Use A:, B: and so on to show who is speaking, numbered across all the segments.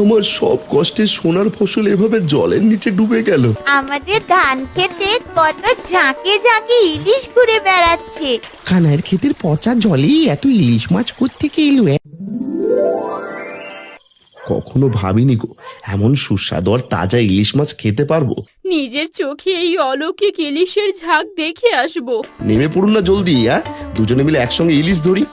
A: আমার সব কষ্টের সোনার ফসল এভাবে জলের নিচে ডুবে গেল।
B: আমাদের ধান খেতে কত ঝাঁকে ঝাঁকে ইলিশ ঘুরে বেড়াচ্ছে।
C: কানাইয়ের ক্ষেতের পচা জলে এত ইলিশ মাছ কোত্থেকে এলো?
A: কখনো ভাবিনি গো এমন সুস্বাদু আর তাজা ইলিশ মাছ খেতে পারবো।
D: নিজের চোখে এই অলৌকিক ইলিশের ঝাঁক দেখে আসবো।
A: নেমে পড়ুন না জলদি, দুজনে মিলে একসঙ্গে ইলিশ ধরি।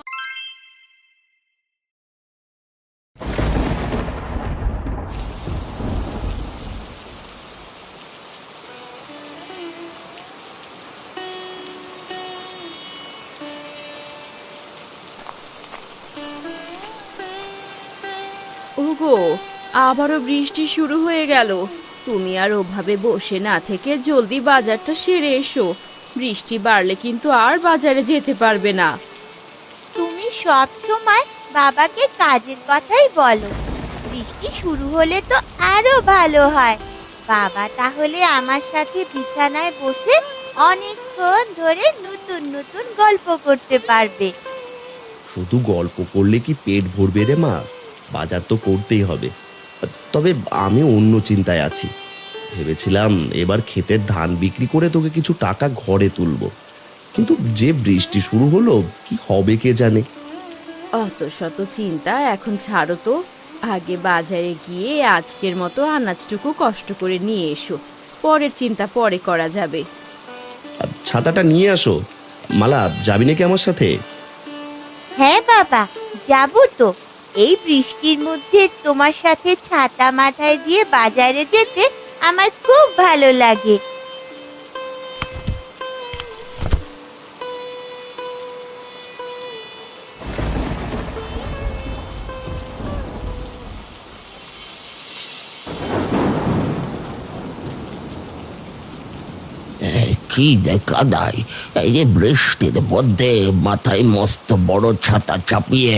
D: ওগো, আবারও বৃষ্টি শুরু হয়ে গেল। তুমি আর ওভাবে বসে না থেকে জলদি বাজারটা সেরে এসো। বৃষ্টি বাড়লে কিন্তু আর বাজারে যেতে পারবে না।
B: তুমি সব সময় বাবাকে কাজের কথাই বলো। বৃষ্টি শুরু হলে তো আরো ভালো হয়। বাবা তাহলে আমার সাথে বিছানায় বসে অনেকক্ষণ ধরে নতুন নতুন গল্প করতে পারবে।
A: শুধু গল্প করলে কি পেট ভরবে রে মা? বাজার তো করতেই হবে। তবে আমি অন্য চিন্তায় আছি। ভেবেছিলাম এবার ক্ষেতের ধান বিক্রি করে তোকে কিছু টাকা ঘরে তুলবো, কিন্তু যে বৃষ্টি শুরু হলো কি হবে কে জানে।
D: অত শত চিন্তা এখন ছাড়ো তো। আগে বাজারে গিয়ে আজকের মতো আনাজটুকু কষ্ট করে নিয়ে এসো। পরের চিন্তা পরে করা যাবে।
A: ছাতাটা নিয়ে আসো। মালা, যাবি নাকি আমার সাথে?
B: হ্যাঁ বাবা, যাবো তো। এই বৃষ্টির মধ্যে তোমার সাথে ছাতা মাথায় দিয়ে বাজারে যেতে আমার খুব ভালো লাগে।
C: কি দেখা দেয় এই যে বৃষ্টির মধ্যে মাথায় মস্ত বড় ছাতা চাপিয়ে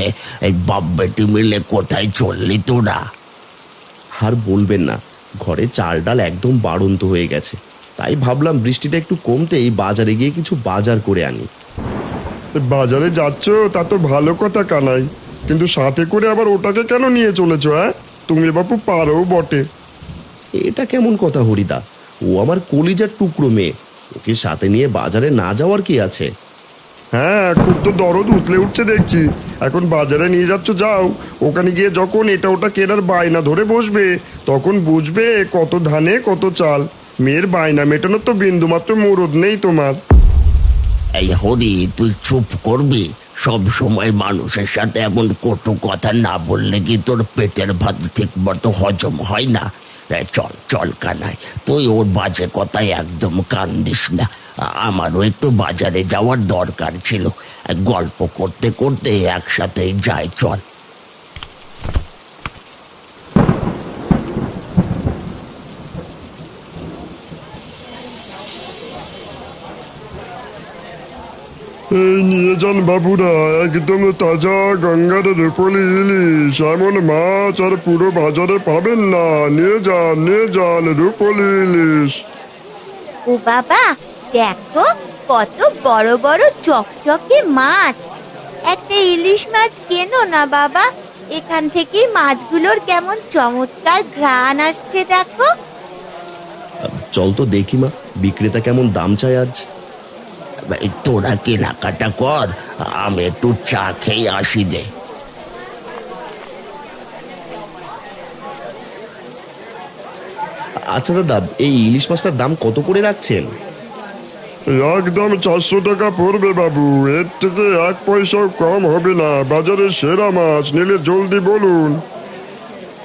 C: এই বাপ বেটি মিলে কোথায় চললি তোরা?
A: আর বলবেন না, ঘরে চাল ডাল একদম বাড়ন্ত হয়ে গেছে। তাই ভাবলাম বৃষ্টিটা একটু কমতেই বাজারে গিয়ে কিছু বাজার করে আনি।
E: বাজারে যাচ্ছ তা তো ভালো কথা কানাই, কিন্তু সাথে করে আবার ওটাকে কেন নিয়ে চলেছো? তুমি বাপু পারো বটে।
A: এটা কেমন কথা হরিদা? ও আমার কলিজার টুকরো মেয়ে, ওকে সাথে নিয়ে বাজারে না যাওয়ার কি আছে?
E: হ্যাঁ, খুব তো দরদ উতলে উঠছে দেখছি। এখন বাজারে নিয়ে যাচ্ছ, যাও। ওখানে গিয়ে যখন এটা ওটা কেনার বায়না ধরে বসবে তখন বুঝবে কত ধানে কত চাল। মেয়ের বায়না মেটানোর তো বিন্দুমাত্র মুরদ নেই তোমার।
C: এই হরি, তুই চুপ করবি? সব সময় মানুষের সাথে এমন কটু কথা না বললে কি তোর পেটের ভাত ঠিক মতো হজম হয় না? চল চল কানাই, তুই ওর বাজে কথায় একদম কান দিস না। আমারও একটু বাজারে যাওয়ার দরকার ছিল। গল্প করতে করতে একসাথেই যাই, চল।
E: এই নিয়ে যান বাবুরা, একদম তাজা গঙ্গার রূপলি ইলিশ। এমন মাছ আর পুরো বাজারে পাবেন না। নিয়ে যান রূপলি ইলিশ।
B: ও বাবা, দেখো কত বড় বড় চকচকে মাছ। একটা ইলিশ মাছ কেনো না বাবা। এখান থেকে মাছগুলোর কেমন চমৎকার ঘ্রাণ আসছে দেখো।
A: চল তো দেখি মা, বিক্রেতা কেমন দাম চায় আজ।
C: তোরা কেনাকাটা কর, আমি একটু চা খেয়ে আসি দে।
A: আচ্ছা দাদা, এই ইলিশ মাছটার দাম কত করে রাখছেন?
E: একদম 400 টাকা পড়বে বাবু। এর থেকে 1 পয়সাও কম হবে না। বাজারের সেরা মাছ, নিলে জলদি বলুন।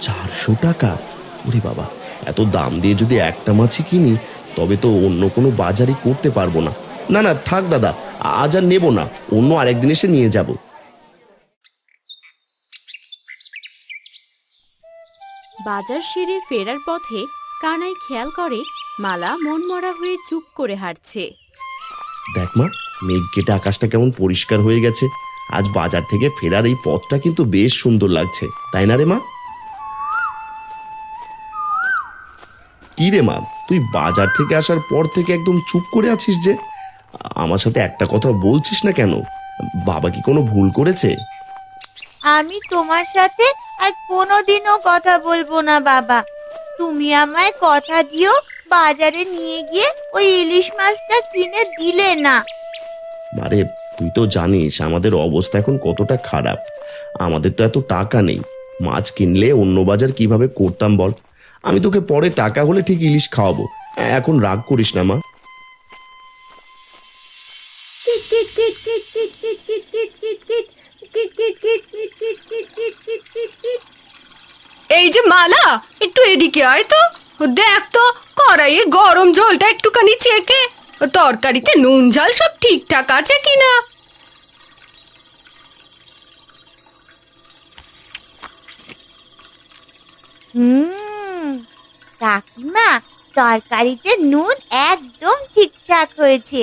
A: 400 টাকা? ওরে বাবা, এত দাম দিয়ে যদি একটা মাছই কিনি তবে তো অন্য কোনো বাজারই করতে পারবো না। না না, থাক দাদা, আজ আর নেবো না, অন্য আরেকদিন এসে নিয়ে যাব।
D: বাজার সেরে ফেরার পথে কানাই খেয়াল করে মালা মনমরা হয়ে চুপ করে হাঁটছে।
A: দেখ মা, মেঘ কেটে আকাশটা কেমন পরিষ্কার হয়ে গেছে। আজ বাজার থেকে ফেরার এই পথটা কিন্তু বেশ সুন্দর লাগছে, তাই না রে মা? কি রে মা, তুই বাজার থেকে আসার পর থেকে একদম চুপ করে আছিস যে? আমার সাথে একটা কথা বলছিস না কেন? বাবা কি কোনো ভুল করেছে?
B: আমি তোমার সাথে আর কোনোদিনও কথা বলবো না বাবা। তুমি আমায় কথা দিও বাজারে নিয়ে গিয়ে ওই ইলিশ মাছটা কিনে দিলে না।
A: আরে তুই তো জানিস আমাদের অবস্থা এখন কতটা খারাপ। আমাদের তো এত টাকা নেই, মাছ কিনলে অন্য বাজার কিভাবে করতাম বল। আমি তোকে পরে টাকা হলে ঠিক ইলিশ খাওয়াবো, এখন রাগ করিস না মা।
F: এই যে মালা, একটু এদিকে আয় তো। দেখ তো কড়াইয়ে গরম জলটা একটুখানি চেকে তরকারিতে নুন ঝাল সব ঠিকঠাক আছে কিনা।
B: কাকিমা, তরকারিতে নুন একদম ঠিকঠাক হয়েছে।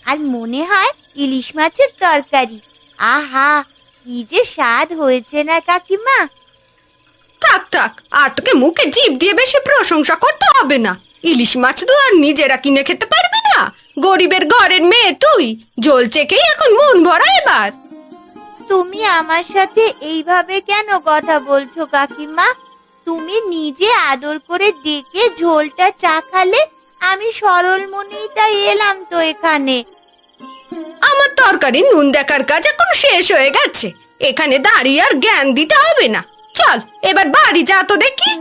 B: আর মনে হয় ইলিশ মাছের তরকারি। আহা, কি যে স্বাদ হয়েছে না কাকিমা।
F: থাক থাক, আর তোকে মুখে জিভ দিয়ে বেশি প্রশংসা করতে হবে না। ইলিশ মাছ তো আর নিজেরা কিনে খেতে পারবি না। গরিবের ঘরের মেয়ে তুই, জল চেকেই এখন মন ভরা এবার।
B: তুমি আমার সাথে এইভাবে কেন কথা বলছো কাকিমা? তুমি নিজে আদর করে ডেকে ঝোলটা চাখালে, আমি সরল মনেই তাই এলাম তো এখানে।
F: আমার তরকারি নুন দেখার কাজ এখন শেষ হয়ে গেছে। এখানে দাঁড়িয়ে আর জ্ঞান দিতে হবে না। চল এবার বাড়ি যা তো দেখি।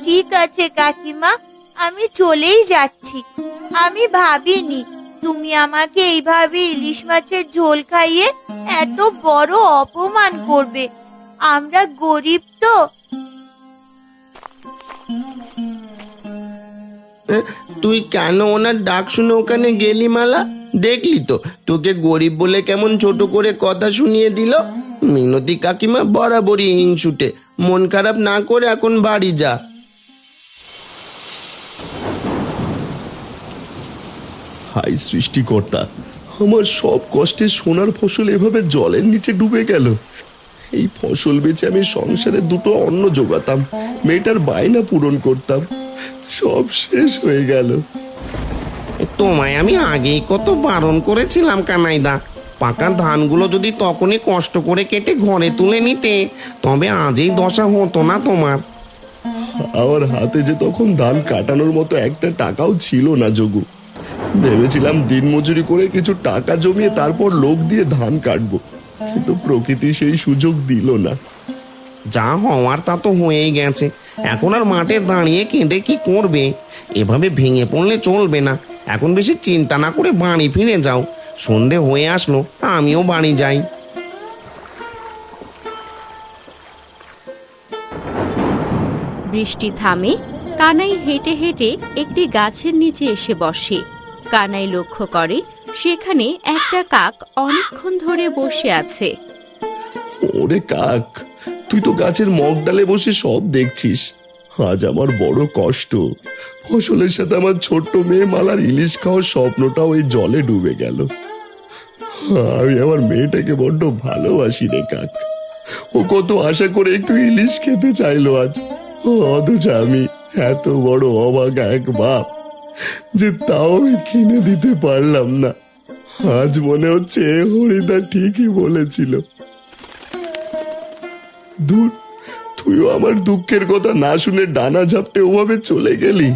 B: ঠিক আছে কাকিমা, আমি চলেই যাচ্ছি। আমি ভাবিনি তুমি আমাকে এইভাবে ইলিশ মাছের ঝোল খাইয়ে এত বড় অপমান করবে। আমরা গরিব তো।
A: তুই কেন ওনার ডাক শুনে ওখানে গেলি মালা? দেখলি তো তোকে গরিব বলে কেমন ছোট করে কথা শুনিয়ে দিল। মিনতি কাকিমা বরাবরই হিংসুটে। মন খারাপ না করে এখন বাড়ি যা। হাই সৃষ্টিকর্তা, আমার সব কষ্টের সোনার ফসল এভাবে জলের নিচে ডুবে গেল। এই ফসল বেচে আমি সংসারে দুটো অন্ন জোগাতাম, মেয়েটার বায়না পূরণ করতাম, সব শেষ হয়ে গেল।
G: তোমায় আমি আগেই কত বারণ করেছিলাম কানাইদা, পাকা ধানগুলো যদি তখনই কষ্ট করে কেটে ঘরে তুলে নিতে, তবে আজই দশা হতো না তোমার।
A: আমার হাতে যে তখন ধান কাটানোর মতো একটা টাকাও ছিল না যোগু। ভেবেছিলাম দিনমজুরি করে কিছু টাকা জমিয়ে তারপর লোক দিয়ে ধান কাটবো, কিন্তু প্রকৃতি সেই সুযোগ দিল না।
G: যা হওয়ার তা তো হয়েই গেছে। এখন আর মাঠে দাঁড়িয়ে কেঁদে কি করবে? এভাবে ভেঙে পড়লে চলবে না। এখন বেশি চিন্তা না করে বাড়ি ফিরে যাও। সন্ধে হয়ে আসলো, আমিও বাড়ি যাই।
D: বৃষ্টি থামে। কানাই হেঁটে হেঁটে একটি গাছের নিচে এসে বসে। কানাই লক্ষ্য করে সেখানে একটা কাক অনেকক্ষণ ধরে বসে আছে।
A: ওরে কাক, তুই তো গাছের মগ ডালে বসে সব দেখছিস। আজ আমার বড় কষ্ট। ফসলের সাথে আমার ছোট্ট মেয়ে মালার ইলিশ খাওয়ার স্বপ্নটাও এই জলে ডুবে গেল। আমি আমার মেয়েটাকে বড্ড ভালোবাসি রে কাক। ও কত আশা করে একটু ইলিশ খেতে চাইলো আজ, অথচ আমি এত বড় অভাগা এক বাপ যে তাও আমি কিনে দিতে পারলাম না। আজ মনে হচ্ছে হরিদা ঠিকই বলেছিল। দূর, তুইও আমার দুঃখের কথা না শুনে ডানা ঝাপটে ওভাবে চলে গেলি।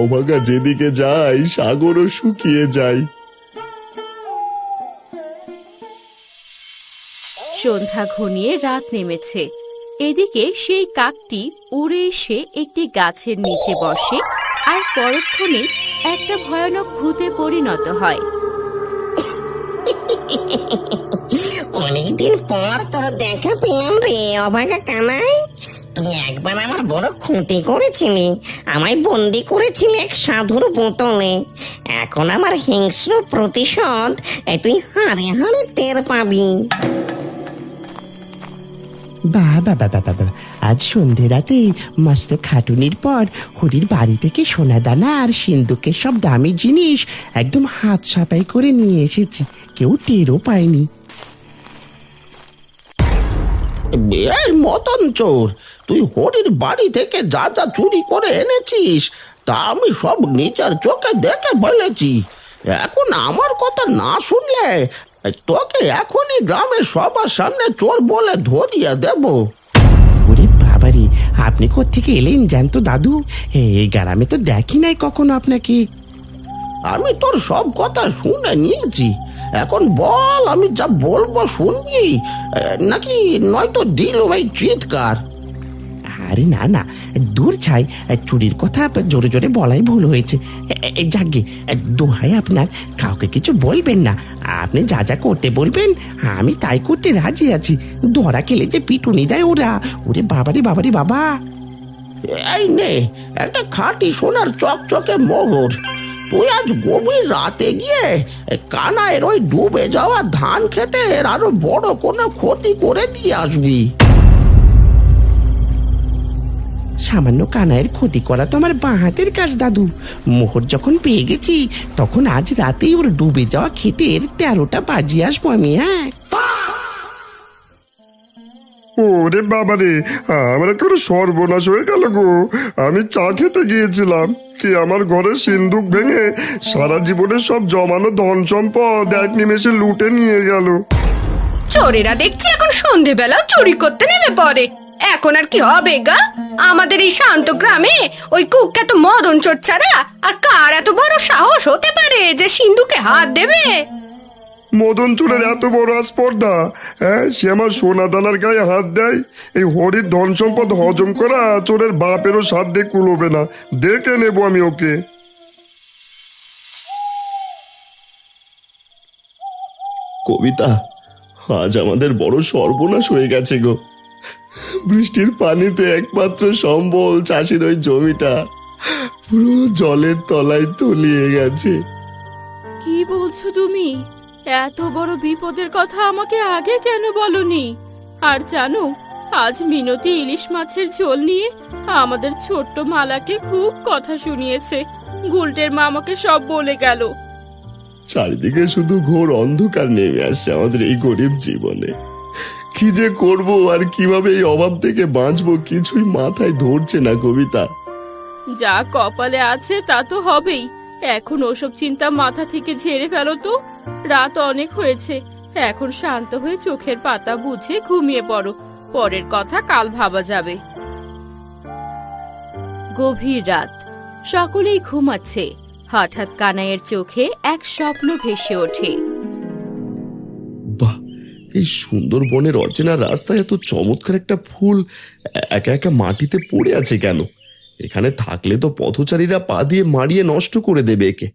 A: অভাগা যেদিকে যায় সাগরও শুকিয়ে যায়।
D: সন্ধ্যা ঘনিয়ে রাত নেমেছে। এদিকে সেই কাকটি উড়ে এসে একটি গাছের নিচে বসে আর পরক্ষণে একটা ভয়ানক ভূতে পরিণত হয়।
H: অনেকদিন পর তোর দেখা পেলাম রে অভাগা কানাই। তুই একবার আমার বড় ক্ষতি করেছিলি, আমায় বন্দি করেছিলি এক সাধুর বোতলে। এখন আমার হিংস্র প্রতিশোধ তুই হাড়ে হাড়ে টের পাবি।
I: বাহ বাবা বাবা বাবা, আজ সন্ধে রাতে মস্ত খাটুনির পর হরির বাড়ি থেকে সোনা দানা আর সিন্দুকের সব দামি জিনিস একদম হাত সাফাই করে নিয়ে এসেছি, কেউ টেরও পায়নি।
G: এই মতন চোর, তুই হরির বাড়ি থেকে যা যা চুরি করে এনেছিস তা আমি সব নিজের চোখে দেখে ফেলেছি। এখন আমার কথা না শুনলে তোকে এখনই গ্রামের সবার সামনে চোর বলে ধরিয়ে দেব।
I: আপনি কোত্থেকে এলেন জান তো দাদু? এই গ্রামে তো দেখি নাই কখনো আপনাকে।
G: আমি তোর সব কথা শুনে নিয়েছি, এখন বল আমি যা বলবো শুনবি নাকি নয়তো দিল ভাই চিৎকার।
I: আরে না না, দূর ছাই, চুরির কথা জোরে জোরে বলাই ভুল হয়েছে। যাকে দোহাই আপনার, কাউকে কিছু বলবেন না। আপনি যা যা করতে বলবেন আমি তাই করতে রাজি আছি। ধরা খেলে যে পিটুনি দেয় ওরা, ওরে বাবারে বাবারে বাবা।
G: এই নে একটা খাঁটি সোনার চকচকে মোহর, তুই আজ গভীর রাতে গিয়ে কানাইয়ের ওই ডুবে যাওয়া ধান খেতের আরো বড় কোনো ক্ষতি করে দিয়ে আসবি।
I: সামান্য কানাইয়ের ক্ষতি করা তো আমার বাঁ হাতের কাজ দাদু। মোহর যখন পেয়ে গেছি তখন আজ রাতেই ওর ডুবে যাওয়া ক্ষেতের 13টা বাজিয়ে আসবো আমি। হ্যাঁ,
E: ওরে বাবা রে, আমার একেবারে সর্বনাশ হয়ে গেল গো। আমি চা খেতে গিয়েছিলাম, কি আমার ঘরে সিন্দুক ভেঙে সারা জীবনের সব জমানো ধন সম্পদ এক নিমেষে লুটে নিয়ে গেল।
F: চোরেরা দেখছি এখন সন্ধেবেলাও চুরি করতে নেমে পড়ে। এখন আর কি হবে গা? আমাদের এই শান্ত গ্রামে ওই কুখ্যাত মদন চোর ছাড়া আর কার এত বড় সাহস হতে পারে যে সিন্ধুকে হাত দেবে?
E: মদন চোরের এত বড় স্পর্ধা, হ্যাঁ, সে আমার সোনা দানার গায়ে হাত দেয়। এই হরির ধন সম্পদ হজম করা চোরের বাপেরও সাধ্যে কুলোবে না। দেখে নেবো আমি ওকে।
A: কবিতা, আজ আমাদের বড় সর্বনাশ হয়ে গেছে গো। বৃষ্টির পানিতে একমাত্র সম্বল চাষির ওই জমিটা পুরো জলের তলায় তলিয়ে গেছে।
D: কি বলছো তুমি? এত বড় বিপদের কথা আমাকে আগে কেন বলনি? আর জানো, আজ মিনতি ইলিশ মাছের ঝোল নিয়ে আমাদের ছোট্ট মালাকে খুব কথা শুনিয়েছে। গুলটের মা আমাকে সব বলে গেল।
A: চারিদিকে শুধু ঘোর অন্ধকার নেমে আসছে আমাদের এই গরিব জীবনে। কি যে করব আর কিভাবে এই অভাব থেকে বাঁচবো কিছুই মাথায় ধরছে না কবিতা।
D: যা কপালে আছে তা তো হবেই। এখন ওসব চিন্তা মাথা থেকে ঝেড়ে ফেলো তো। রাত অনেক হয়েছে, এখন শান্ত হয়ে চোখের পাতা বুঝে ঘুমিয়ে পড়ো। পরের কথা কাল ভাবা যাবে। গভীর রাত, সকলেই ঘুমাচ্ছে। হঠাৎ কানাইয়ের চোখে এক স্বপ্ন ভেসে ওঠে।
A: বাহ, এই সুন্দরবনের অচেনা রাস্তায় এত চমৎকার একটা ফুল একা একা মাটিতে পড়ে আছে কেন? এখানে থাকলে তো পথচারীরা পা দিয়ে মারিয়ে নষ্ট করে দেবে একে।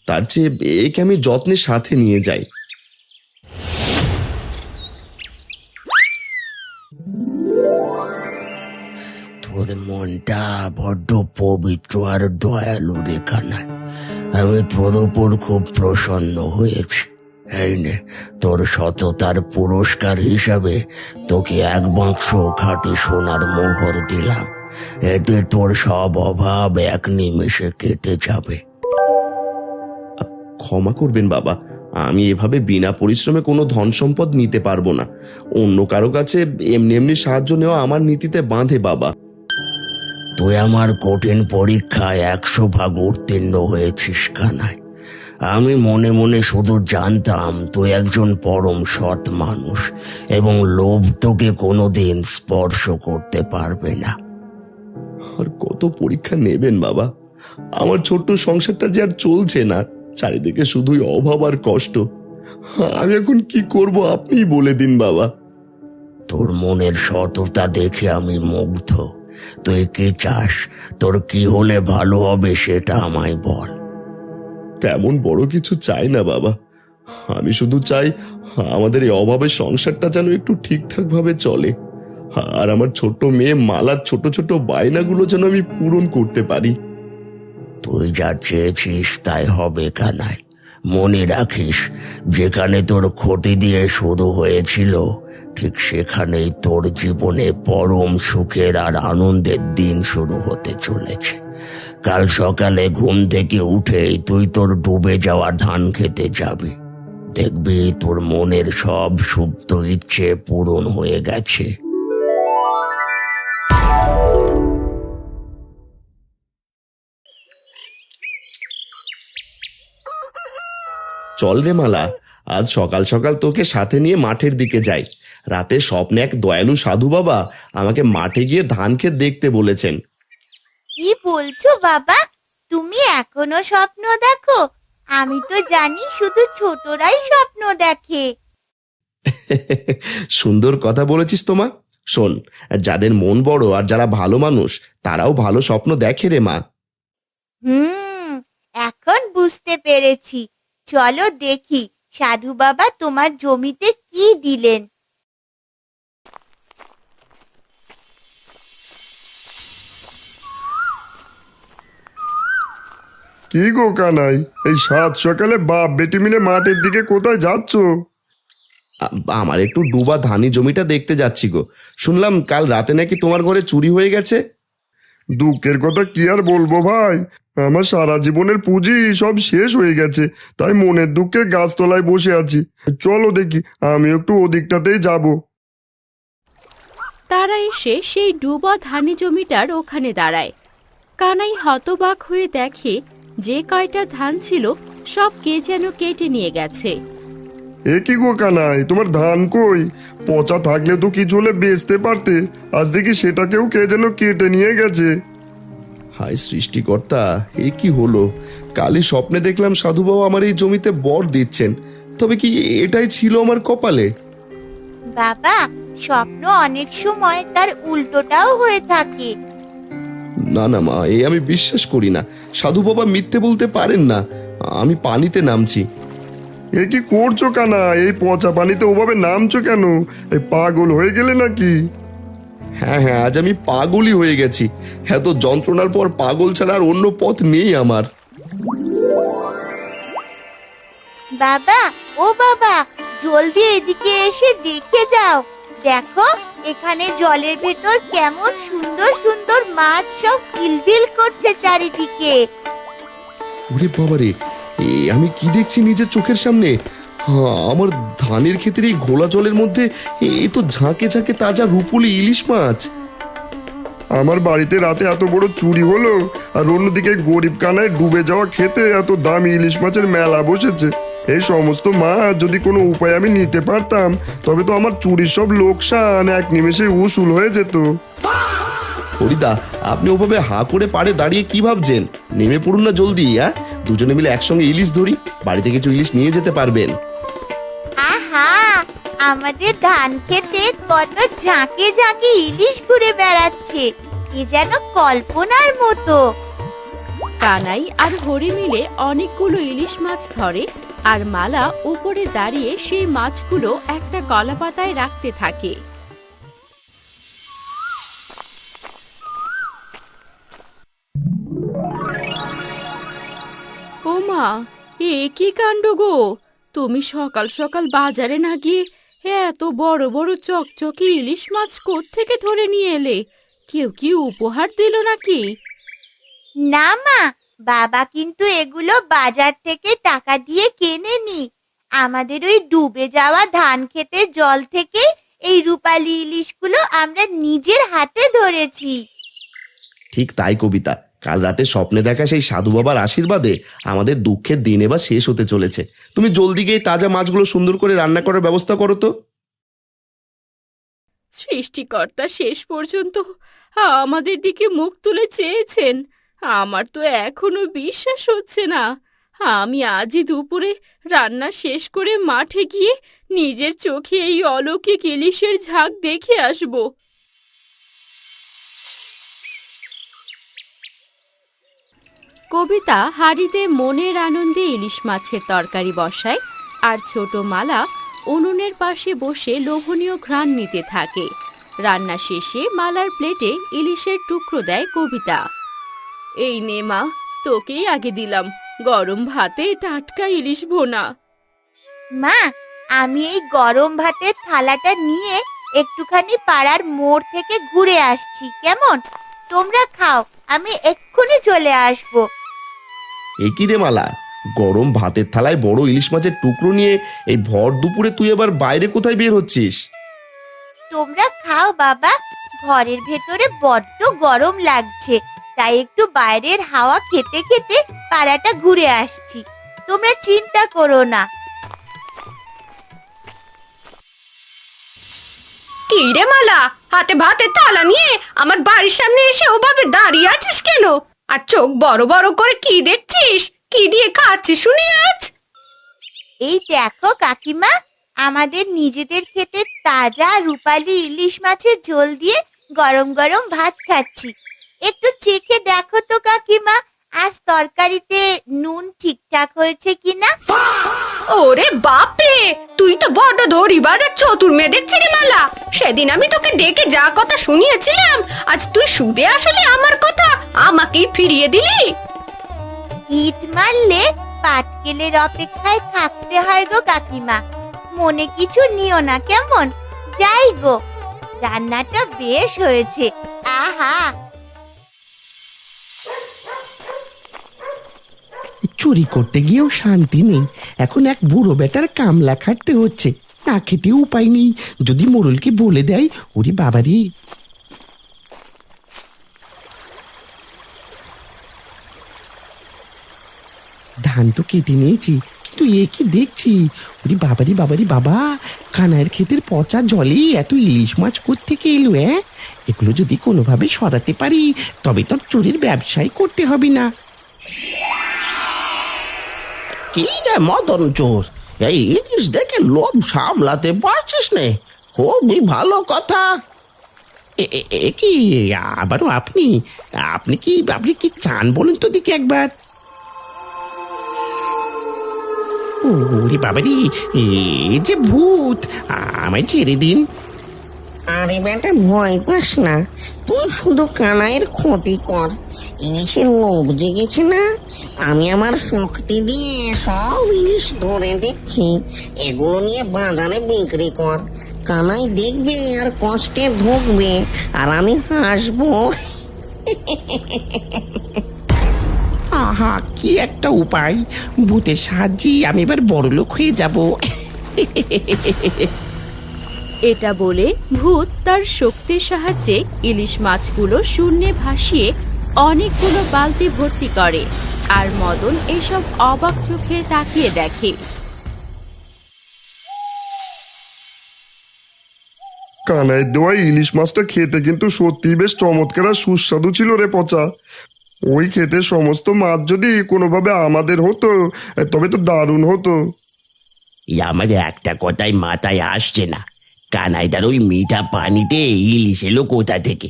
A: তার চেয়ে একে আমি যত্নের সাথে নিয়ে যাই।
C: তোর মনটা বড্ড পবিত্র আর দয়ালু রে কানাই। আমি তোর উপর খুব প্রসন্ন হয়েছি। এই নে, তোর সততার পুরস্কার হিসাবে তোকে 1 বাক্স খাঁটি সোনার মোহর দিলাম। এতে তোর সব অভাব এক নিমেষে কেটে যাবে।
A: ক্ষমা করবেন বাবা, আমি এভাবে বিনা পরিশ্রমে কোনো ধন সম্পদ নিতে পারবো না। অন্য কারো কাছে এমনি এমনি সাহায্য নেওয়া আমার নীতিতে বাঁধে বাবা।
C: তুই আমার কঠিন পরীক্ষায় 100 ভাগ উত্তীর্ণ হয়েছিস কানাই। আমি মনে মনে শুধু জানতাম তুই একজন পরম সৎ মানুষ এবং লোভ তোকে কোনোদিন স্পর্শ করতে পারবে না।
A: আর কত পরীক্ষা নেবেন বাবা? আমার ছোট্ট সংসারটা যে আর চলছে না, চারিদিকে শুধুই অভাব আর কষ্ট। আমি এখন কি করব আপনিই বলে দিন বাবা।
C: তোর মনের সততা দেখে আমি মুগ্ধ। তুই কি চাস? তোর কি হলে ভালো হবে সেটা আমায় বল।
A: তেমন বড় কিছু চাই না বাবা, আমি শুধু চাই আমাদের এই অভাবের সংসারটা যেন একটু ঠিকঠাক ভাবে চলে। আর আমার ছোট্ট মেয়ে মালার ছোট ছোট বায়নাগুলো যেন আমি পূরণ করতে পারি।
C: তুই যা চেয়েছিস তাই হবে কানাই। মনে রাখিস, যেখানে তোর ক্ষতি দিয়ে শুরু হয়েছিল ঠিক সেখানেই তোর জীবনে পরম সুখের আর আনন্দের দিন শুরু হতে চলেছে। কাল সকালে ঘুম থেকে উঠেই তুই তোর ডুবে যাওয়া ধান খেতে যাবি। দেখবি তোর মনের সব সুপ্ত ইচ্ছে পূরণ হয়ে গেছে।
A: চল রে মালা, আজ সকাল সকাল তোকে সাথে নিয়ে মাঠের দিকে যাই। রাতে স্বপ্নে এক দয়ালু সাধু বাবা আমাকে মাঠে গিয়ে ধান ক্ষেত দেখতে বলেছেন।
B: কি বলছো বাবা, তুমি এখনো স্বপ্ন দেখো? আমি তো জানি শুধু ছোটরাই স্বপ্ন দেখে।
A: সুন্দর কথা বলেছিস তোমা। শোন, যাদের মন বড় আর যারা ভালো মানুষ তারাও ভালো স্বপ্ন দেখে রে মা।
B: এখন বুঝতে পেরেছি। চলো দেখি সাধু বাবা তোমার জমিতে কি দিলেন।
E: কি গো কানাই, এই সাত সকালে বাপ বেটি মিলে মাঠের দিকে কোথায় যাচ্ছ?
A: আমার একটু ডুবা ধানি জমিটা দেখতে যাচ্ছি গো। শুনলাম কাল রাতে নাকি তোমার ঘরে চুরি হয়ে গেছে।
E: দুঃখের কথা কি আর বলবো ভাই, আমার সারা জীবনের পুঁজি সব শেষ হয়ে গেছে, তাই মনের দুঃখে গাছতলায় বসে আছি। চলো দেখি, আমি একটু ওদিকটাতেই যাব।
D: তারা এসে সেই ডুবা ধানি জমিটার ওখানে দাঁড়ায়। কানাই হতবাক হয়ে দেখে যে কয়টা ধান ছিল সব কে যেন কেটে নিয়ে গেছে।
E: এ কি গো কানাই, তোমার ধান কই? পচা থাকলে তো কিছু হলে বেচতে পারতে, আজ দেখি সেটাকেও কে যেন কেটে নিয়ে গেছে।
A: হায় সৃষ্টিকর্তা, এ কি হলো? কালই স্বপ্নে দেখলাম সাধু বাবা আমার এই জমিতে বর দিচ্ছেন, তবে কি এটাই ছিল আমার কপালে?
B: বাবা, স্বপ্ন অনেক সময় তার উল্টোটাও হয়ে থাকে।
A: না না মা, এই আমি বিশ্বাস করি না। সাধু বাবা মিথ্যে বলতে পারেন না। আমি পানিতে নামছি।
E: এ কি করছো কানা? এই পচা পানিতে ওভাবে নামছো কেন? এই পাগল হয়ে গেলে নাকি?
A: হ্যাঁ হ্যাঁ, আজ আমি পাগলই হয়ে গেছি। এত যন্ত্রণার পর পাগল ছাড়া আর অন্য পথ নেই আমার।
B: বাবা, ও বাবা, জলদি এদিকে এসে দেখে যাও। দেখো এখানে জলের ভেতর কেমন সুন্দর সুন্দর মাছ সব কিলবিল করছে চারিদিকে।
A: ওরে বাবারে, আমি কি দেখছি নিজের চোখের সামনে? আমার ধানের ক্ষেতের এই ঘোলা জলের মধ্যে এই তো ঝাঁকে ঝাঁকে তাজা রূপলি ইলিশ মাছ।
E: আমার বাড়িতে রাতে এত বড় চুরি হলো, আর অন্যদিকে গরিব কানায় ডুবে যাওয়া খেতে এত দামি ইলিশ মাছের মেলা বসেছে। এই সমস্ত মাছ যদি কোনো উপায় আমি নিতে পারতাম, তবে তো আমার চুরির সব লোকসান এক নিমেষে উসুল হয়ে যেত।
A: হরিদা, আপনি ওভাবে হাঁ করে পাড়ে দাঁড়িয়ে কি ভাবছেন? নেমে পড়ুন না জলদি। দুজনে মিলে একসঙ্গে ইলিশ ধরি, বাড়িতে কিছু ইলিশ নিয়ে যেতে পারবেন।
B: আহা, আমাদের ধান খেতে কত ঝাঁকে ঝাঁকে ইলিশ ঘুরে বেড়াচ্ছে, এ যেন কল্পনার মতো।
D: কানাই আর হরি মিলে অনেকগুলো ইলিশ মাছ ধরে, আর মালা উপরে দাঁড়িয়ে সেই মাছগুলো একটা কলা পাতায় রাখতে থাকে। ও মা, এ কি কাণ্ড গো! তুমি সকাল সকাল বাজারে না গিয়ে এত বড় বড় চকচকে ইলিশ মাছ কোত্থেকে ধরে নিয়ে এলে? কেউ কি উপহার দিল নাকি?
B: না মা, বাবা কিন্তু এগুলো বাজার থেকে টাকা দিয়ে কেনেনি। আমাদের ওই ডুবে যাওয়া ধান ক্ষেতের জল থেকে এই রূপালী ইলিশগুলো আমরা নিজের হাতে ধরেছি।
A: ঠিক তাই কবিতা, কাল রাতে স্বপ্নে দেখা সেই সাধু বাবার আশীর্বাদে আমাদের দুঃখের দিন এবার শেষ হতে চলেছে। তুমি জলদি গিয়ে তাজা মাছগুলো সুন্দর করে রান্না করার ব্যবস্থা করো তো।
D: সৃষ্টিকর্তা শেষ পর্যন্ত আমাদের দিকে মুখ তুলে চেয়েছেন। আমার তো এখনো বিশ্বাস হচ্ছে না। আমি আজই দুপুরে রান্না শেষ করে মাঠে গিয়ে নিজের চোখে এই অলৌকিক ইলিশের ঝাঁক দেখে আসব। কবিতা হাঁড়িতে মনের আনন্দে ইলিশ মাছের তরকারি বসায়, আর ছোট মালা উনুনের পাশে বসে লোভনীয় ঘ্রাণ নিতে থাকে। রান্না শেষে মালার প্লেটে ইলিশের টুকরো দেয় কবিতা। এই নে মা, তোকেই আগে দিলাম, গরম ভাতে টাটকা ইলিশ ভোনা।
B: মা, আমি এই গরম ভাতের থালাটা নিয়ে একটুখানি পাড়ার মোড় থেকে ঘুরে আসছি, কেমন? তোমরা খাও, আমি এক্ষুনি চলে আসবো।
A: এ কি রে মালা, গরম ভাতের থালায় বড় ইলিশ মাছের টুকরো নিয়ে এই ভর দুপুরে তুই আবার বাইরে কোথায় বের হচ্ছিস?
B: তোমরা খাও বাবা, ঘরের ভেতরে বড্ড গরম লাগছে, তাই একটু বাইরের হাওয়া খেতে খেতে পাড়াটা ঘুরে আসছি। তোমরা চিন্তা করো না।
F: কি রে মালা, হাতে ভাতে তালা নিয়ে আমার বাড়ির সামনে এসে ওভাবে দাঁড়িয়ে আছিস কেন? আর চোখ বড় বড় করে কি দেখছিস? কি দিয়ে খাচ্ছিস শুনি আজ?
B: এই দেখো কাকিমা, আমাদের নিজেদের ক্ষেতে তাজা রূপালী ইলিশ মাছের ঝোল দিয়ে গরম গরম ভাত খাচ্ছি। একটু চেখে দেখো তো কাকিমা, আজ তরকারিতে নুন ঠিকঠাক হয়েছে কিনা।
F: ওরে বাপরে, তুই তো বড্ড ধরিবার আর চতুর মেয়ে দেখছি রে মালা। সেদিন আমি তোকে ডেকে যা কথা শুনিয়েছিলাম, আজ তুই সুদে আসলে আমার কথা আমাকেই ফিরিয়ে দিলি।
B: ইট মারলে পাটকেলের অপেক্ষায় থাকতে হয় গো কাকিমা, মনে কিছু নিও না কেমন। যাই গো, রান্নাটা বেশ হয়েছে। আহা,
I: চুরি করতে গিয়েও শান্তি নেই। এখন এক বুড়ো বেটার কামলা খাটতে হচ্ছে, না খেতে উপায় নেই। যদি মোড়লকে বলে দেয়, ওরে বাবারে। ধান তো কেটে নিয়েছি, কিন্তু এ কি দেখছি, ওরে বাবারি বাবারি বাবা, কানাইয়ের ক্ষেতের পচা জলে এত ইলিশ মাছ কোত্থেকে এলো? এগুলো যদি কোনোভাবে সরাতে পারি, তবে তো চুরির ব্যবসায় করতে হবে না।
G: কি রে মদন চোর, এই ইলিশ দেখে লোভ সামলাতে পারছিস নে? খুবই ভালো কথা।
I: এ কি আবারও আপনি? আপনি কি চান বলুন তো দেখি একবার। ওরে বাবারি, এ যে ভূত, আমায় ছেড়ে দিন।
H: আরে বেটা, ভয় পাস না, তুই শুধু কানাইয়ের ক্ষতি কর। ইলিশের লোভ জেগেছে না, আমি আমার শক্তি দিয়ে সব ইলিশ ধরে দিচ্ছি। এগুলো নিয়ে বাজারে বিক্রি কর। কানাই দেখবে আর কষ্টে ধুকবে, আর আমি হাসবো।
I: আহা, কি একটা উপায়! ভূতের সাহায্যে আমি এবার বড়লোক হয়ে যাব।
D: এটা বলে ভূত তার শক্তির সাহায্যে ইলিশ মাছগুলো শূন্যে ভাসিয়ে অনেকগুলো বালতি ভর্তি করে। আর মদন এসব অবাক চোখে তাকিয়ে দেখে।
E: কানাইয়ের দেওয়া ইলিশ মাছটা খেতে কিন্তু সত্যি বেশ চমৎকার আর সুস্বাদু ছিল রে পচা। ওই খেতে সমস্ত মাছ যদি কোনোভাবে আমাদের হতো, তবে তো দারুণ হতো।
C: আমার একটা কথাই মাথায় আসছে না, কানাইদার ওই মিঠা পানিতে ইলিশ এলো কোথা থেকে?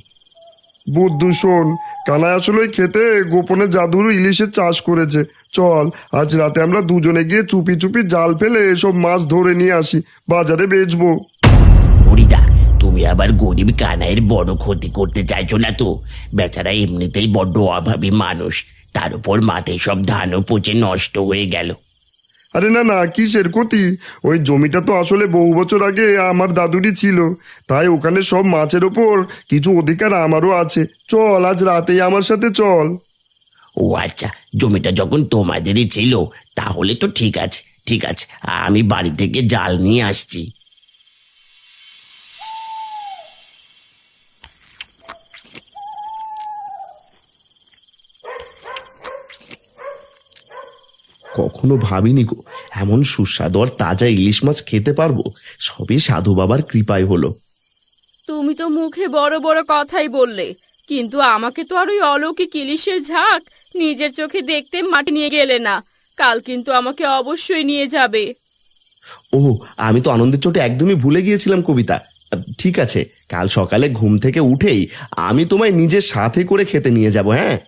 E: বুদ্ধু শোন, কানাই আসলে ওই খেতে গোপনে জাদুর ইলিশের চাষ করেছে। চল, আজ রাতে আমরা দুজনে গিয়ে চুপি চুপি জাল ফেলে এসব মাছ ধরে নিয়ে আসি, বাজারে বেচবো।
C: হরিদা, তুমি আবার গরিব কানাইয়ের বড় ক্ষতি করতে চাইছো না তো? বেচারা এমনিতেই বড্ড অভাবী মানুষ, তার উপর মাঠে সব ধানও পচে নষ্ট হয়ে গেল।
E: আরে না না, কিসের ক্ষতি? ওই জমিটা তো আসলে বহু বছর আগে আমার দাদুরই ছিল, তাই ওখানে সব মাছের ওপর কিছু অধিকার আমারও আছে। চল, আজ রাতেই আমার সাথে চল।
C: ও আচ্ছা, জমিটা যখন তোমাদেরই ছিল তাহলে তো ঠিক আছে, ঠিক আছে, আমি বাড়ি থেকে জাল নিয়ে আসছি।
A: কখনো ভাবিনি গো, এমন সুস্বাদু আর তাজা ইলিশ মাছ খেতে পারবো। সবই সাধু বাবার কৃপায় হলো।
D: তুমি তো মুখে বড় বড় কথাই বললে, কিন্তু আমাকে তো আর ওই অলৌকিক ইলিশের ঝাঁক নিজের চোখে দেখতে মাঠে নিয়ে গেলে না। কাল কিন্তু আমাকে অবশ্যই নিয়ে যাবে।
A: ও, আমি তো আনন্দের চোটে একদমই ভুলে গিয়েছিলাম কবিতা। ঠিক আছে, কাল সকালে ঘুম থেকে উঠেই আমি তোমায় নিজের সাথে করে খেতে নিয়ে যাব। হ্যাঁ,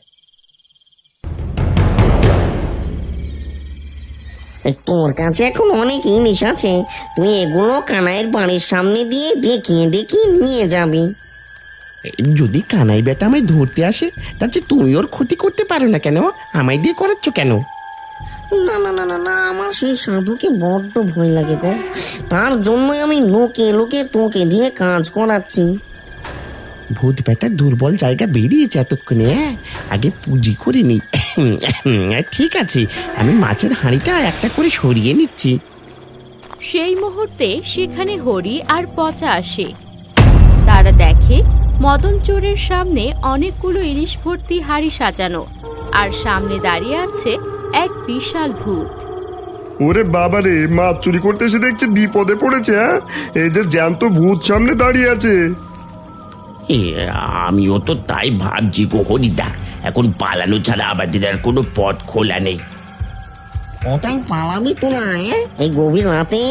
H: তোর কাছে এখন অনেক ইলিশ আছে, তুই এগুলো কানাইয়ের বাড়ির সামনে দিয়ে দেখিয়ে দেখিয়ে নিয়ে যাবি।
I: যদি কানাই বেটা আমায় ধরতে আসে, তার চেয়ে তুমি ওর ক্ষতি করতে পারো না কেন? আমায় দিয়ে করাচ্ছ কেন?
H: না না না না না, আমার সেই সাধুকে বড্ড ভয় লাগে গো, তার জন্যই আমি লোকে লোকে তোকে দিয়ে কাজ করাচ্ছি।
I: ভূত বেটার দুর্বল জায়গা বেরিয়েছে এতক্ষণে। আগে পুঁজি করে নি। ঠিক আছে, আমি মাছের হাঁড়িটা একটা করে সরিয়ে নিচ্ছি।
D: সেই মুহূর্তে সেখানে হরি আর পচা আসে। তারা দেখে মদন চোরের সামনে অনেকগুলো ইলিশ ভর্তি হাঁড়ি সাজানো, আর সামনে দাঁড়িয়ে আছে এক বিশাল ভূত।
E: ওরে বাবা রে, মাছ চুরি করতে এসে দেখছি বিপদে পড়েছে। হ্যাঁ, এই যে জ্যান্ত ভূত সামনে দাঁড়িয়ে আছে।
C: এ, আমিও তো তাই ভাবছি গো হরিদা, এখন পালানো ছাড়া আমাদের আর কোনো পথ খোলা নেই।
H: কোথায় পালাবি তোরা? এই গভীর রাতে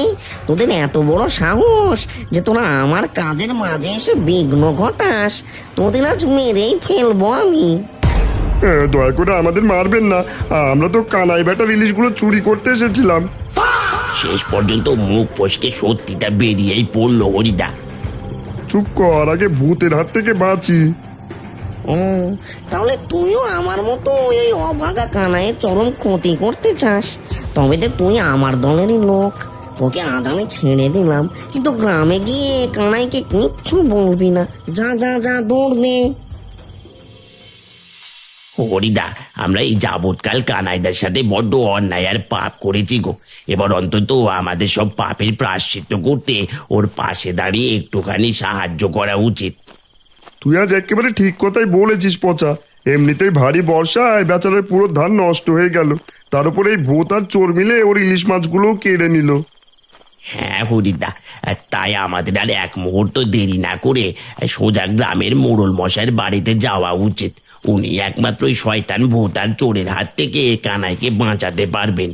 H: তোদের এত বড় সাহস যে তোরা আমার কাজের মাঝে এসে বিঘ্ন ঘটাস। তোদের আজ মেরেই ফেলবো আমি।
E: দয়া করে আমাদের মারবেন না, আমরা তো কানাই বেটার ইলিশগুলো চুরি করতে এসেছিলাম।
C: শেষ পর্যন্ত মুখ ফসকে সত্যিটা বেরিয়েই পড়লো হরিদা।
E: চুপ কর, আগে ভূতের হাত থেকে বাঁচি।
H: ও, তাহলে তুইও আমার মতো ওই অভাগা কানাইয়ের চরম ক্ষতি করতে চাস? তবে তো তুই আমার দলেরই লোক। তোকে আজ আমি ছেড়ে দিলাম, কিন্তু গ্রামে গিয়ে কানাইকে কিচ্ছু বলবি না। যা যা যা, দৌড় দে।
C: হরিদা, আমরা এই যাবৎকাল কানাইদার সাথে বড্ড অন্যায় আর পাপ করেছি গো। এবার অন্তত আমাদের সব পাপের প্রায়শ্চিত্ত করতে ওর পাশে দাঁড়িয়ে একটুখানি সাহায্য করা উচিত।
E: তুই আজ একেবারে ঠিক কথাই বলেছিস পচা। এমনিতেই ভারী বর্ষায় বেচারার পুরো ধান নষ্ট হয়ে গেল, তার উপরে এই ভূত আর চোর মিলে ওর ইলিশ মাছগুলোও কেড়ে নিল।
C: হ্যাঁ হরিদা, আর তাই আমাদের আর এক মুহূর্ত দেরি না করে সোজা গ্রামের মোড়ল মশাইয়ের বাড়িতে যাওয়া উচিত। উনি একমাত্র ওই শয়তান ভূত আর চোরের হাত থেকে কানাইকে বাঁচাতে পারবেন।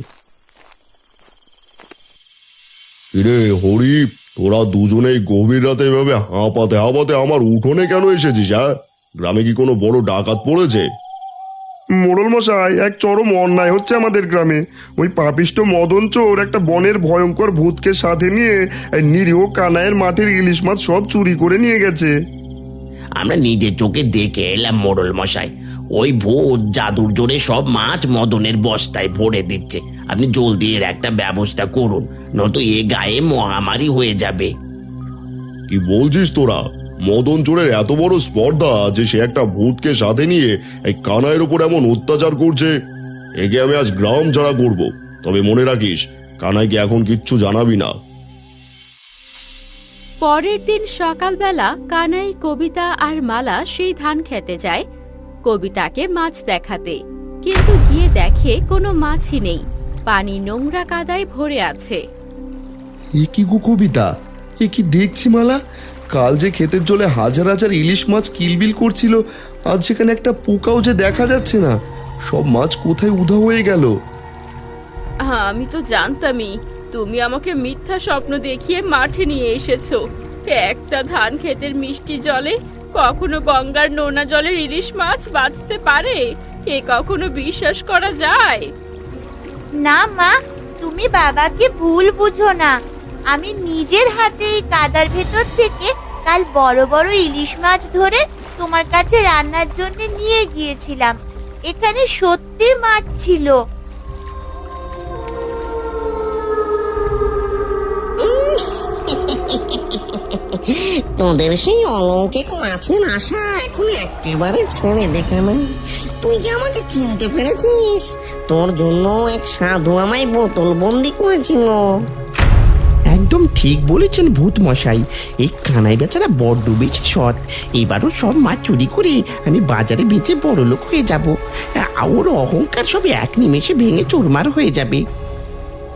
A: রে হরি, তোরা দুজনেই গভীর রাতে এভাবে হাঁপাতে হাঁপাতে আমার উঠোনে কেন এসেছিস? হ্যাঁ, গ্রামে কি কোনো বড় ডাকাত পড়েছে?
E: মোড়ল মশাই, এক চরম অন্যায় হচ্ছে আমাদের গ্রামে। ওই পাপিষ্ট মদন চোর একটা বনের ভয়ঙ্কর ভূতকে সাথে নিয়ে এই নিরীহ কানাইয়ের মাঠের ইলিশ মাছ সব চুরি করে নিয়ে গেছে।
C: আমরা নিজের চোখে দেখে এলাম মোড়ল মশাই, ওই ভূত জাদুর জোরে সব মাছ মদনের বস্তায় ভরে দিচ্ছে। আপনি জলদি এর একটা ব্যবস্থা করুন, নয়তো এ গায়ে মহামারী হয়ে যাবে।
A: কি বলছিস তোরা? মদন চোরের এত বড় স্পর্ধা যে সে একটা ভূতকে সাথে নিয়ে এই কানাইয়ের উপর এমন অত্যাচার করছে? একে আমি আজ গ্রাম ছাড়া করব। তবে মনে রাখিস, কানাইকে এখন কিচ্ছু জানাবি না।
D: পরের দিন সকালবেলা কানাই, কবিতা আর মালা সেই ধান খেতে যায় কবিতাকে মাছ দেখাতে, কিন্তু গিয়ে দেখে কোনো মাছই নেই। পানি নোংরা কাদায় ভরে আছে।
A: এ কি গো কবিতা, এ কি দেখছি মালা? কাল যে ক্ষেতের জলে হাজার হাজার ইলিশ মাছ কিলবিল করছিল, আজ সেখানে একটা পোকাও যে দেখা যাচ্ছে না। সব মাছ কোথায় উধাও হয়ে গেল?
D: আমি তো জানতামই তুমি আমাকে মিথ্যা স্বপ্ন দেখিয়ে মাঠে নিয়ে এসেছো। একটা ধান ক্ষেতের মিষ্টি জলে কখনো গঙ্গার নোনা জলের ইলিশ মাছ বাঁচতে পারে? এ কখনো বিশ্বাস করা যায়?
B: না মা, তুমি বাবাকে ভুল বুঝো না। আমি নিজের হাতে এই কাদার ভেতর থেকে কাল বড় বড় ইলিশ মাছ ধরে তোমার কাছে রান্নার জন্য নিয়ে গিয়েছিলাম। এখানে সত্যি মাছ ছিল।
H: তোদের সেই অলৌকিক মাছের আশা এখন একেবারে ছেড়ে দেখা না। তুই কি আমাকে চিনতে পেরেছিস? তোর জন্য এক সাধু আমায় বোতল বন্দি করেছিল।
I: একদম ঠিক বলেছেন ভূত মশাই। এই কানাই বেচারা বড্ড বেশি সৎ। এবারও সব মাছ চুরি করে আমি বাজারে বেচে বড় লোক হয়ে যাব। ওর অহংকার সব এক নিমেষে ভেঙে চুরমার হয়ে যাবে।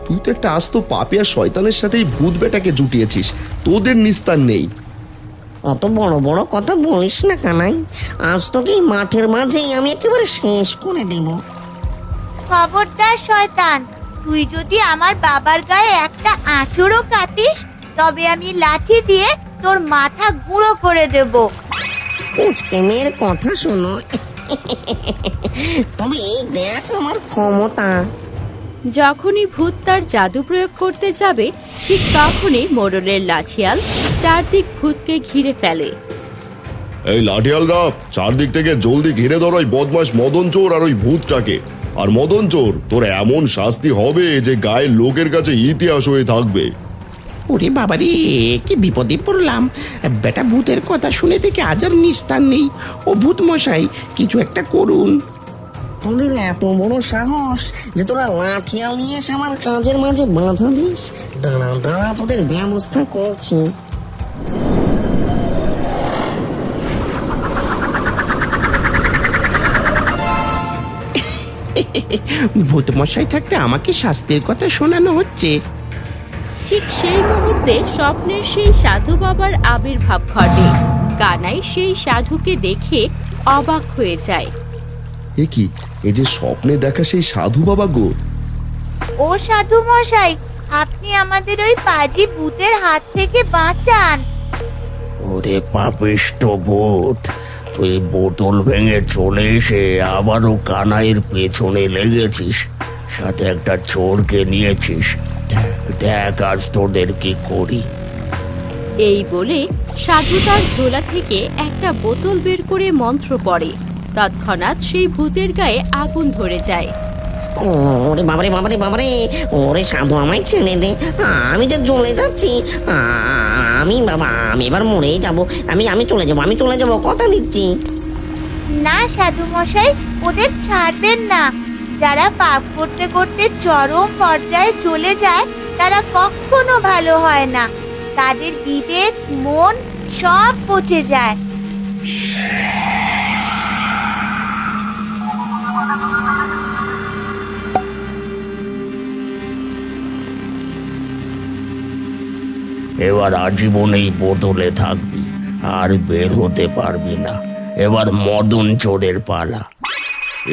A: তুই তো একটা আস্ত পাপী আর শয়তানের সাথে এই ভূত বেটাকে জুটিয়েছিস, তোদের নিস্তার নেই।
H: অত বড় বড় কথা বলিস না কানাই। আজ তোকে এই মাঠের মাঝেই আমি একেবারে শেষ করে দেব।
B: খবরদার শয়তান, তুই যদি আমার বাবার গায়ে একটা আঁচড়ও কাটিস, তবে আমি লাঠি দিয়ে তোর মাথা গুঁড়ো করে দেব।
H: পুচকে মেয়ের কথা শোনো। তবে এই দেখ আমার ক্ষমতা।
D: যখনই ভূত তার জাদু প্রয়োগ করতে যাবে, ঠিক তখনই মোড়লের লাঠিয়াল চারদিক ভূতকে ঘিরে ফেলে।
A: এই লাঠিয়ালরা, চারদিক থেকে জলদি ঘিরে ধরো ওই বদমাশ মদন চোর আর ওই ভূতটাকে। আর মদন চোর, তোর এমন শাস্তি হবে যে গায়ের লোকের কাছে ইতিহাস হয়ে থাকবে।
I: ওরে বাবারে, কি বিপদে পড়লাম! বেটা ভূতের কথা শুনে থেকে আজ আর নিস্তার নেই। ও ভূত মশাই, কিছু একটা করুন।
H: তোদের এত বড় সাহস যে তোরা লাঠিয়াল নিয়ে এসে আমার কাজের মাঝে বাধা দিস? দাঁড়া দাঁড়া, তোদের ব্যবস্থা করছি।
I: ভূত মশাই থাকতে আমাকে শাস্তির কথা শোনানো হচ্ছে।
D: ঠিক সেই মুহূর্তে স্বপ্নের সেই সাধু বাবার আবির্ভাব ঘটে। কানাই সেই সাধুকে দেখে অবাক হয়ে যায়।
A: এ কি, এই যে স্বপ্নে দেখা সেই সাধু বাবা গো।
B: ও সাধু মশাই, আপনি আমাদের ওই পাজি ভূতের হাত থেকে বাঁচান।
C: ওরে পাপিষ্ট ভূত, তুই বোতল ভেঙে চলে এসে আবারও কানাইয়ের পেছনে লেগেছিস, সাথে একটা চোরকে নিয়েছিস। দেখ দেখ আজ তোদের কি করি।
D: এই বলে সাধু তার ঝোলা থেকে একটা বোতল বের করে মন্ত্র পড়ে। তৎক্ষণাৎ সেই ভূতের গায়ে আগুন ধরে যায়।
H: ওরে বাবারে বাবারে বাবারে, ওরে সাধু আমায় ছেড়ে দে, আমি যে চলে যাচ্ছি। আমি বাবা, আমি এবার মরেই যাব। আমি চলে যাব, কথা দিচ্ছি।
B: না সাধু মশাই, ওদের ছাড়বেন না। যারা পাপ করতে করতে চরম পর্যায়ে চলে যায় তারা কখনো ভালো হয় না। তাদের বিবেক, মন সব পচে যায়।
C: এবার আজীবন এই বোতলে থাকবি, আর বের হতে পারবি না। এবার মদন চোরের পালা।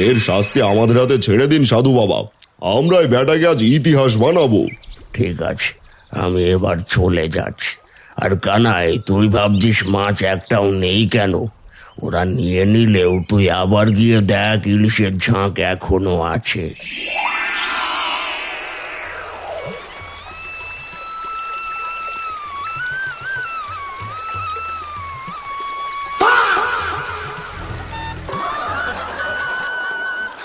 E: এর শাস্তি আমাদের হাতে ছেড়ে দিন সাধু বাবা, আমরা এই বেটাকে আজ ইতিহাস বানাবো।
C: ঠিক আছে, আমি এবার চলে যাচ্ছি। আর কানাই, তুই ভাবছিস মাছ একটাও নেই কেন? ওরা নিয়ে নিলেও তুই আবার গিয়ে দেখ ইলিশের ঝাঁক এখনো আছে।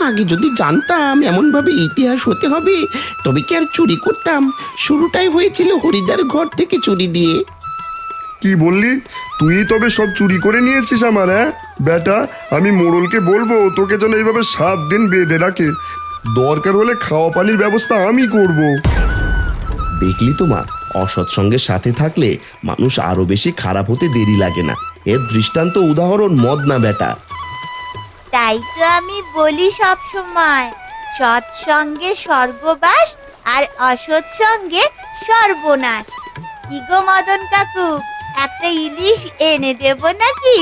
I: আগে যদি জানতাম এমন ভাবে ইতিহাস হতে হবে তবে কি আর চুরি করতাম। শুরুটাই হয়েছিল হরিদার ঘর থেকে চুরি দিয়ে।
E: কি বললি? তুই তবে সব চুরি করে নিয়েছিস আমার? হ্যাঁ বেটা, আমি মোড়লকে বলবো তোকে যেন এইভাবে 7 দিন বেঁধে রাখে। দরকার হলে খাওয়া পানির ব্যবস্থা আমি করব।
A: দেখলি তো মা, অসৎ সঙ্গের সাথে থাকলে মানুষ আরো বেশি খারাপ হতে দেরি লাগে না। এর দৃষ্টান্ত উদাহরণ মদ না বেটা।
B: তাই তো আমি বলি সব সময়, সৎ সঙ্গে স্বর্গবাস আর অসৎ সঙ্গে সর্বনাশ। কি গো মদন কাকু, একটা ইলিশ এনে দেব নাকি?